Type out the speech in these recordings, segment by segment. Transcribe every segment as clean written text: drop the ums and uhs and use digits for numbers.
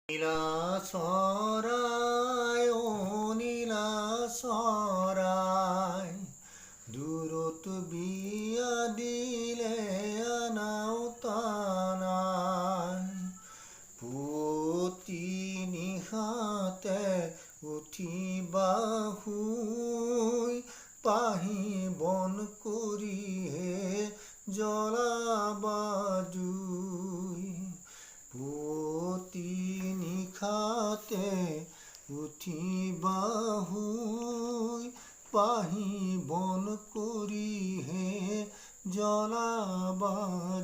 নীলা চৰাই নীলা চৰাই দূৰত বিয়া দিলে আনাও টানাই পুৱতি নিশাতে উঠিবা শুই পাহি বন কৰিহে জ্বলাবা জুই পুৱতি নিশাতে উঠিবা শুই পাহি বন কৰিহে জ্বলাবা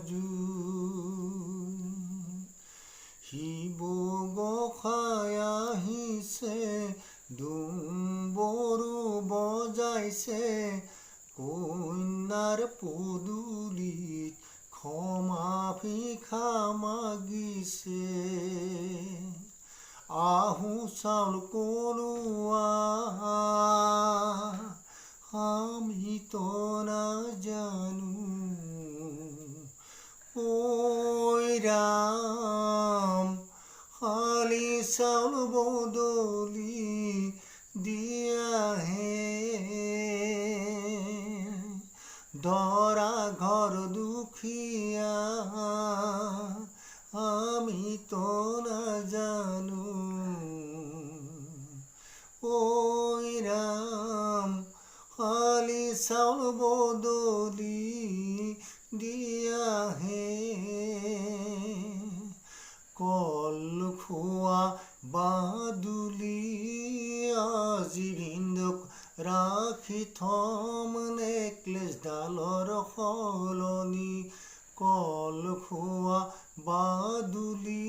জুই শিৱ গোসাঁই আহিছে ডুম্বৰু বজাইছে কন্যাৰ পদূলিত ক্ষমা ভিক্ষা মাগিছে আহু চাউল কলোৱা আমি তো নাজানো ঐ ৰাম খালি চাউল বদলি দিয়াহে দৰা ঘৰ দুখীয়া আমি তো নাজানো ঐ ৰাম খালি চাউল বদলি দিয়াহে কল খোৱা বাদুলি আজি ভিন্দক ৰাখি থম নেকলেছডালৰ সলনি কল খোৱা বাদুলি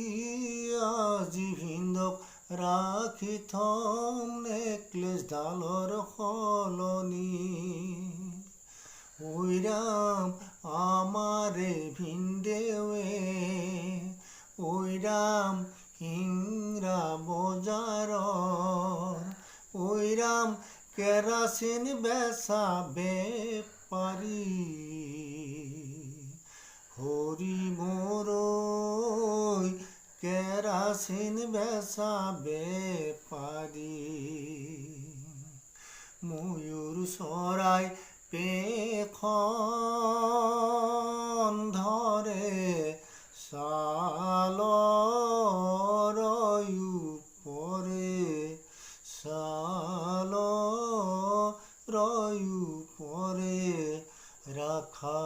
আজি ভিন্দক ৰাখি থম নেকলেছডালৰ সলনি ঐ ৰাম আমাৰে ভিনদেৱে ঐ ৰাম সিংৰা বজাৰৰ ঐ ৰাম কেৰাচিন বেচা বেপাৰী হৰি মোৰ কেৰাচিন বেচা বেপাৰী ময়ূৰ চৰাই পেখন ধৰে ছালৰ ওপৰে ছালৰ ওপৰে ৰাখা